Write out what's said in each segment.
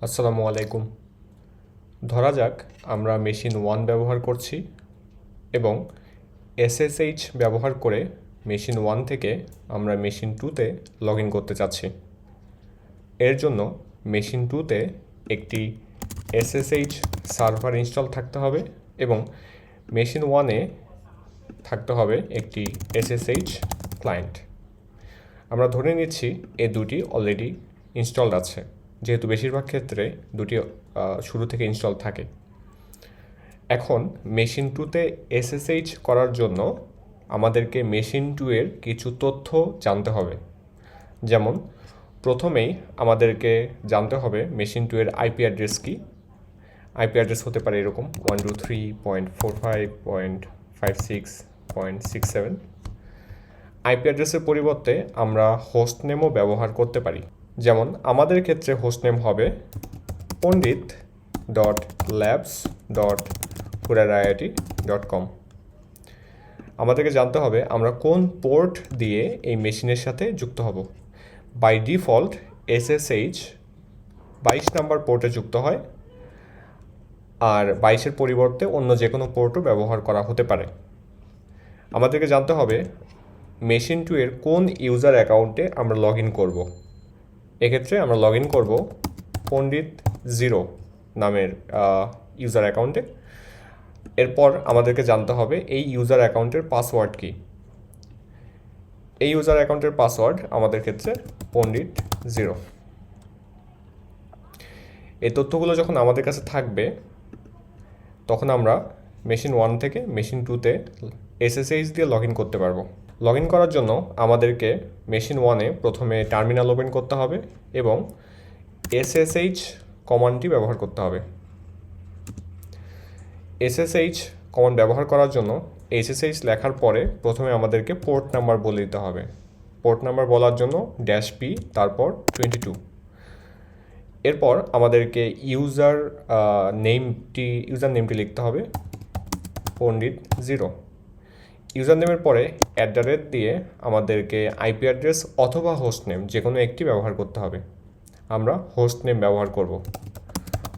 আসসালামু আলাইকুম। ধরা যাক আমরা মেশিন 1 ব্যবহার করছি এবং SSH ব্যবহার করে মেশিন 1 থেকে আমরা মেশিন 2-তে লগ ইন করতে চাচ্ছি। এর জন্য মেশিন 2-তে একটি SSH সার্ভার ইনস্টল থাকতে হবে এবং মেশিন 1-এ থাকতে হবে একটি SSH ক্লায়েন্ট। আমরা ধরে নিচ্ছি এই দুটি অলরেডি ইনস্টলড আছে, যেহেতু বেশিরভাগ ক্ষেত্রে দুটি শুরু থেকে ইনস্টল থাকে। এখন মেশিন 2-তে SSH করার জন্য আমাদেরকে মেশিন 2-এর কিছু তথ্য জানতে হবে। যেমন প্রথমেই আমাদেরকে জানতে হবে মেশিন 2-এর আইপি অ্যাড্রেস কি। আইপি অ্যাড্রেস হতে পারে এরকম 123.45.56.67। আইপি অ্যাড্রেসের পরিবর্তে আমরা হোস্ট নেমও ব্যবহার করতে পারি। যেমন আমাদের ক্ষেত্রে হোস্ট নেম হবে pandit.labs.puraiit.com। আমাদেরকে জানতে হবে আমরা কোন পোর্ট দিয়ে এই মেশিনের সাথে যুক্ত হব। বাই ডিফল্ট SSH 22 নম্বর পোর্টে যুক্ত হয়, আর 22-এর পরিবর্তে অন্য যে কোনো পোর্টও ব্যবহার করা হতে পারে। আমাদেরকে জানতে হবে মেশিন 2-এর কোন ইউজার অ্যাকাউন্টে আমরা লগ ইন করব। এক্ষেত্রে আমরা লগ ইন করব pandit0 নামের ইউজার অ্যাকাউন্টে। এরপর আমাদেরকে জানতে হবে এই ইউজার অ্যাকাউন্টের পাসওয়ার্ড কি। এই ইউজার অ্যাকাউন্টের পাসওয়ার্ড আমাদের ক্ষেত্রে pandit0। এই তথ্যগুলো যখন আমাদের কাছে থাকবে তখন আমরা মেশিন 1 থেকে মেশিন 2-তে SSH দিয়ে লগ ইন করতে পারবো। লগ ইন করার জন্য আমাদেরকে মেশিন 1-এ প্রথমে টার্মিনাল ওপেন করতে হবে এবং SSH কমান্ডটি ব্যবহার করতে হবে। SSH কমান্ড ব্যবহার করার জন্য SSH লেখার পরে প্রথমে আমাদেরকে পোর্ট নাম্বার বলে দিতে হবে। পোর্ট নাম্বার বলার জন্য -p তারপর 22। এরপর আমাদেরকে ইউজার নেমটি লিখতে হবে pandit0। ইউজার নেমের পরে @ দিয়ে আমাদেরকে আইপি অ্যাড্রেস অথবা হোস্ট নেম যে কোনো একটি ব্যবহার করতে হবে। আমরা হোস্ট নেম ব্যবহার করব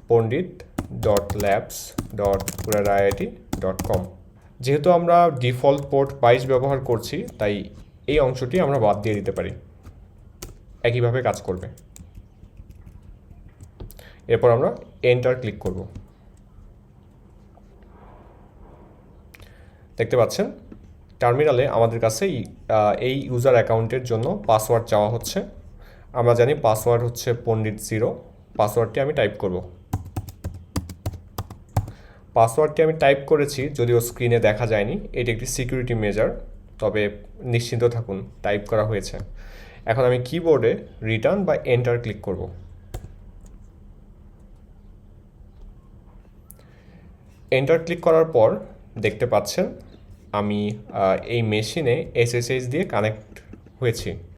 pandit.labs.puraiit.com। যেহেতু আমরা ডিফল্ট পোর্ট 22 ব্যবহার করছি, তাই এই অংশটি আমরা বাদ দিয়ে দিতে পারি। একইভাবে কাজ করবে। এরপর আমরা এন্টার ক্লিক করব। দেখতে পাচ্ছেন টার্মিনালে আমাদের কাছে এই ইউজার অ্যাকাউন্টের জন্য পাসওয়ার্ড চাওয়া হচ্ছে। আমরা জানি পাসওয়ার্ড হচ্ছে pandit0। পাসওয়ার্ডটি আমি টাইপ করব। পাসওয়ার্ডটি আমি টাইপ করেছি, যদিও স্ক্রিনে দেখা যায়নি। এটি একটি সিকিউরিটি মেজার, তবে নিশ্চিন্ত থাকুন টাইপ করা হয়েছে। এখন আমি কিবোর্ডে রিটার্ন বা এন্টার ক্লিক করব। এন্টার ক্লিক করার পর দেখতে পাচ্ছেন আমি এই মেশিনে SSH দিয়ে কানেক্ট হয়েছি।